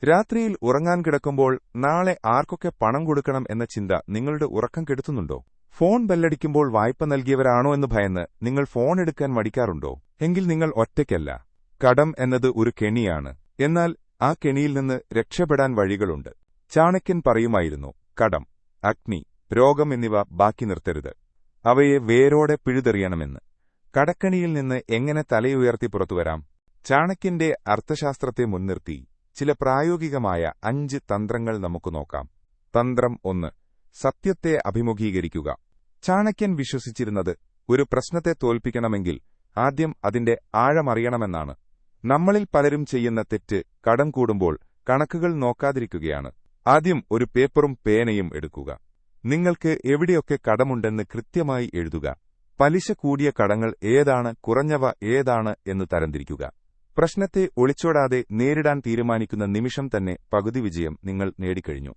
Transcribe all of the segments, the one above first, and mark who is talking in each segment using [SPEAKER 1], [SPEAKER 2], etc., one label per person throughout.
[SPEAKER 1] രാത്രിയിൽ ഉറങ്ങാൻ കിടക്കുമ്പോൾ നാളെ ആർക്കൊക്കെ പണം കൊടുക്കണം എന്ന ചിന്ത നിങ്ങളുടെ ഉറക്കം കെടുത്തുന്നുണ്ടോ? ഫോൺ ബെല്ലടിക്കുമ്പോൾ വായ്പ നൽകിയവരാണോ എന്ന് ഭയന്ന് നിങ്ങൾ ഫോൺ എടുക്കാൻ മടിക്കാറുണ്ടോ? എങ്കിൽ നിങ്ങൾ ഒറ്റയ്ക്കല്ല. കടം എന്നത് ഒരു കെണിയാണ്. എന്നാൽ ആ കെണിയിൽ നിന്ന് രക്ഷപ്പെടാൻ വഴികളുണ്ട്. ചാണക്യൻ പറയുമായിരുന്നു, കടം, അഗ്നി, രോഗം എന്നിവ ബാക്കി നിർത്തരുത്. അവയെ വേരോടെ പിഴുതെറിയണമെന്ന്. കടക്കണിയിൽ നിന്ന് എങ്ങനെ തലയുയർത്തി പുറത്തുവരാം? ചാണക്യന്റെ അർത്ഥശാസ്ത്രത്തെ മുൻനിർത്തി ചില പ്രായോഗികമായ 5 തന്ത്രങ്ങൾ നമുക്ക് നോക്കാം. തന്ത്രം 1. സത്യത്തെ അഭിമുഖീകരിക്കുക. ചാണക്യൻ വിശ്വസിച്ചിരുന്നത് ഒരു പ്രശ്നത്തെ തോൽപ്പിക്കണമെങ്കിൽ ആദ്യം അതിന്റെ ആഴമറിയണമെന്നാണ്. നമ്മളിൽ പലരും ചെയ്യുന്ന തെറ്റ് കടം കൂടുമ്പോൾ കണക്കുകൾ നോക്കാതിരിക്കുകയാണ്. ആദ്യം ഒരു പേപ്പറും പേനയും എടുക്കുക. നിങ്ങൾക്ക് എവിടെയൊക്കെ കടമുണ്ടെന്ന് കൃത്യമായി എഴുതുക. പലിശ കൂടിയ കടങ്ങൾ ഏതാണ്, കുറഞ്ഞവ ഏതാണ് എന്ന് തരംതിരിക്കുക. പ്രശ്നത്തെ ഒളിച്ചോടാതെ നേരിടാൻ തീരുമാനിക്കുന്ന നിമിഷം തന്നെ പകുതി വിജയം നിങ്ങൾ നേടിക്കഴിഞ്ഞു.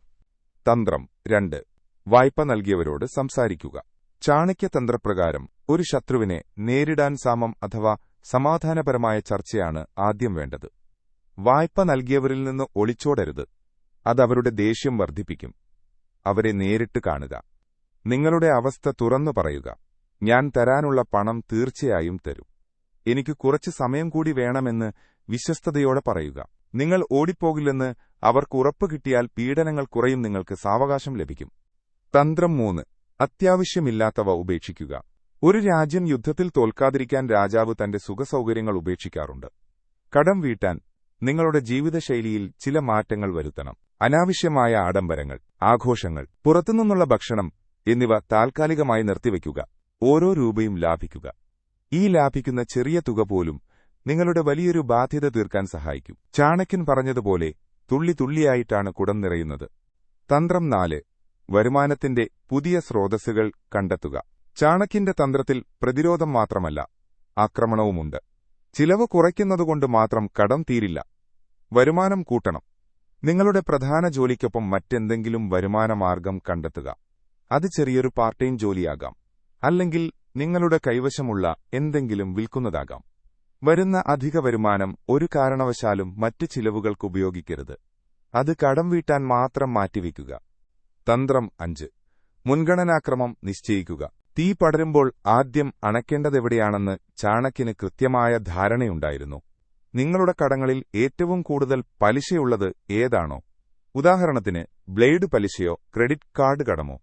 [SPEAKER 1] തന്ത്രം 2. വായ്പ നൽകിയവരോട് സംസാരിക്കുക. ചാണക്യതന്ത്രപ്രകാരം ഒരു ശത്രുവിനെ നേരിടാൻ അഥവാ സമാധാനപരമായ ചർച്ചയാണ് ആദ്യം വേണ്ടത്. വായ്പ നൽകിയവരിൽ നിന്ന് ഒളിച്ചോടരുത്. അതവരുടെ ദേഷ്യം വർദ്ധിപ്പിക്കും. അവരെ നേരിട്ട് കാണുക. നിങ്ങളുടെ അവസ്ഥ തുറന്നു പറയുക. ഞാൻ തരാനുള്ള പണം തീർച്ചയായും തരും. എനിക്ക് കുറച്ച് സമയം കൂടി വേണമെന്ന് വിശ്വസ്തയോടെ പറയുക. നിങ്ങൾ ഓടിപ്പോകില്ലെന്ന് അവർക്ക് ഉറപ്പ് കിട്ടിയാൽ പീഡനങ്ങൾ കുറയും. നിങ്ങൾക്ക് സാവകാശം ലഭിക്കും. തന്ത്രം 3. അത്യാവശ്യമില്ലാത്തവ ഉപേക്ഷിക്കുക. ഒരു രാജ്യം യുദ്ധത്തിൽ തോൽക്കാതിരിക്കാൻ രാജാവ് തന്റെ സുഖസൗകര്യങ്ങൾ ഉപേക്ഷിക്കാറുണ്ട്. കടം വീട്ടാൻ നിങ്ങളുടെ ജീവിതശൈലിയിൽ ചില മാറ്റങ്ങൾ വരുത്തണം. അനാവശ്യമായ ആഡംബരങ്ങൾ, ആഘോഷങ്ങൾ, പുറത്തുനിന്നുള്ള ഭക്ഷണം എന്നിവ താൽക്കാലികമായി നിർത്തിവെക്കുക. ഓരോ രൂപയും ലാഭിക്കുക. ഈ ലാഭിക്കുന്ന ചെറിയ തുക പോലും നിങ്ങളുടെ വലിയൊരു ബാധ്യത തീർക്കാൻ സഹായിക്കും. ചാണക്യൻ പറഞ്ഞതുപോലെ തുള്ളി തുള്ളിയായിട്ടാണ് കുടം നിറയുന്നത്. തന്ത്രം 4. വരുമാനത്തിന്റെ പുതിയ സ്രോതസ്സുകൾ കണ്ടെത്തുക. ചാണക്യന്റെ തന്ത്രത്തിൽ പ്രതിരോധം മാത്രമല്ല, ആക്രമണവുമുണ്ട്. ചിലവ് കുറയ്ക്കുന്നതുകൊണ്ട് മാത്രം കടം തീരില്ല. വരുമാനം കൂട്ടണം. നിങ്ങളുടെ പ്രധാന ജോലിക്കൊപ്പം മറ്റെന്തെങ്കിലും വരുമാനമാർഗം കണ്ടെത്തുക. അത് ചെറിയൊരു പാർട്ട് ടൈം ജോലിയാകാം, അല്ലെങ്കിൽ നിങ്ങളുടെ കൈവശമുള്ള എന്തെങ്കിലും വിൽക്കുന്നതാകാം. വരുന്ന അധിക വരുമാനം ഒരു കാരണവശാലും മറ്റ് ചിലവുകൾക്ക് ഉപയോഗിക്കരുത്. അത് കടം വീട്ടാൻ മാത്രം മാറ്റിവെക്കുക. തന്ത്രം 5. മുൻഗണനാക്രമം നിശ്ചയിക്കുക. തീ പടരുമ്പോൾ ആദ്യം അണയ്ക്കേണ്ടതെവിടെയാണെന്ന് ചാണക്യന് കൃത്യമായ ധാരണയുണ്ടായിരുന്നു. നിങ്ങളുടെ കടങ്ങളിൽ ഏറ്റവും കൂടുതൽ പലിശയുള്ളത് ഏതാണോ, ഉദാഹരണത്തിന് ബ്ലേഡ് പലിശയോ ക്രെഡിറ്റ് കാർഡ് കടമോ,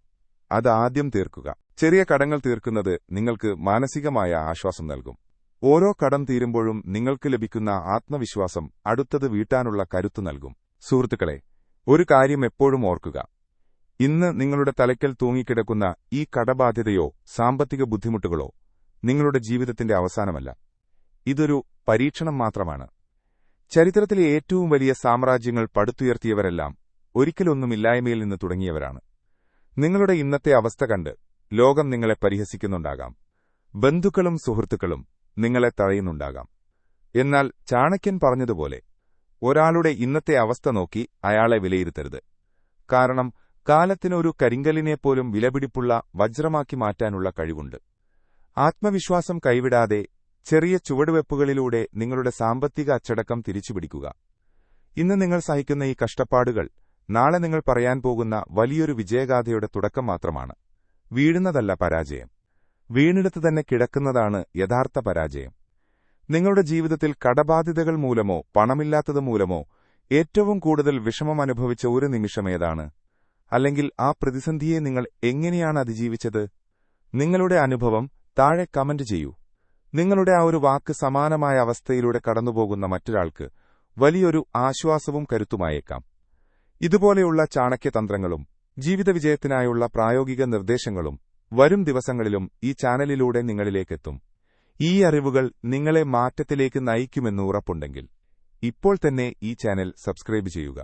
[SPEAKER 1] അത് ആദ്യം തീർക്കുക. ചെറിയ കടങ്ങൾ തീർക്കുന്നത് നിങ്ങൾക്ക് മാനസികമായ ആശ്വാസം നൽകും. ഓരോ കടം തീരുമ്പോഴും നിങ്ങൾക്ക് ലഭിക്കുന്ന ആത്മവിശ്വാസം അടുത്തത് വീട്ടാനുള്ള കരുത്ത് നൽകും. സുഹൃത്തുക്കളെ, ഒരു കാര്യം എപ്പോഴും ഓർക്കുക. ഇന്ന് നിങ്ങളുടെ തലയ്ക്കൽ തൂങ്ങിക്കിടക്കുന്ന ഈ കടബാധ്യതയോ സാമ്പത്തിക ബുദ്ധിമുട്ടുകളോ നിങ്ങളുടെ ജീവിതത്തിന്റെ അവസാനമല്ല. ഇതൊരു പരീക്ഷണം മാത്രമാണ്. ചരിത്രത്തിലെ ഏറ്റവും വലിയ സാമ്രാജ്യങ്ങൾ പടുത്തുയർത്തിയവരെല്ലാം ഒരിക്കലൊന്നുമില്ലായ്മയിൽ നിന്ന് തുടങ്ങിയവരാണ്. നിങ്ങളുടെ ഇന്നത്തെ അവസ്ഥ കണ്ട് ലോകം നിങ്ങളെ പരിഹസിക്കുന്നുണ്ടാകാം. ബന്ധുക്കളും സുഹൃത്തുക്കളും നിങ്ങളെ തഴയുന്നുണ്ടാകാം. എന്നാൽ ചാണക്യൻ പറഞ്ഞതുപോലെ ഒരാളുടെ ഇന്നത്തെ അവസ്ഥ നോക്കി അയാളെ വിലയിരുത്തരുത്. കാരണം കാലത്തിനൊരു കരിങ്കല്ലിനെപ്പോലും വിലപിടിപ്പുള്ള വജ്രമാക്കി മാറ്റാനുള്ള കഴിവുണ്ട്. ആത്മവിശ്വാസം കൈവിടാതെ ചെറിയ ചുവടുവെപ്പുകളിലൂടെ നിങ്ങളുടെ സാമ്പത്തിക അച്ചടക്കം തിരിച്ചുപിടിക്കുക. ഇന്ന് നിങ്ങൾ സഹിക്കുന്ന ഈ കഷ്ടപ്പാടുകൾ നാളെ നിങ്ങൾ പറയാൻ പോകുന്ന വലിയൊരു വിജയഗാഥയുടെ തുടക്കം മാത്രമാണ്. വീഴുന്നതല്ല പരാജയം, വീണെടുത്ത് തന്നെ കിടക്കുന്നതാണ് യഥാർത്ഥ പരാജയം. നിങ്ങളുടെ ജീവിതത്തിൽ കടബാധ്യതകൾ മൂലമോ പണമില്ലാത്തത് മൂലമോ ഏറ്റവും കൂടുതൽ വിഷമം അനുഭവിച്ച ഒരു നിമിഷമേതാണ്? അല്ലെങ്കിൽ ആ പ്രതിസന്ധിയെ നിങ്ങൾ എങ്ങനെയാണ് അതിജീവിച്ചത്? നിങ്ങളുടെ അനുഭവം താഴെ കമന്റ് ചെയ്യൂ. നിങ്ങളുടെ ആ ഒരു വാക്ക് സമാനമായ അവസ്ഥയിലൂടെ കടന്നുപോകുന്ന മറ്റൊരാൾക്ക് വലിയൊരു ആശ്വാസവും കരുത്തുമായേക്കാം. ഇതുപോലെയുള്ള ചാണക്യതന്ത്രങ്ങളും ജീവിതവിജയത്തിനായുള്ള പ്രായോഗിക നിർദ്ദേശങ്ങളും വരും ദിവസങ്ങളിലും ഈ ചാനലിലൂടെ നിങ്ങളിലേക്കെത്തും. ഈ അറിവുകൾ നിങ്ങളെ മാറ്റത്തിലേക്ക് നയിക്കുമെന്ന് ഉറപ്പുണ്ടെങ്കിൽ ഇപ്പോൾ തന്നെ ഈ ചാനൽ സബ്സ്ക്രൈബ് ചെയ്യുക.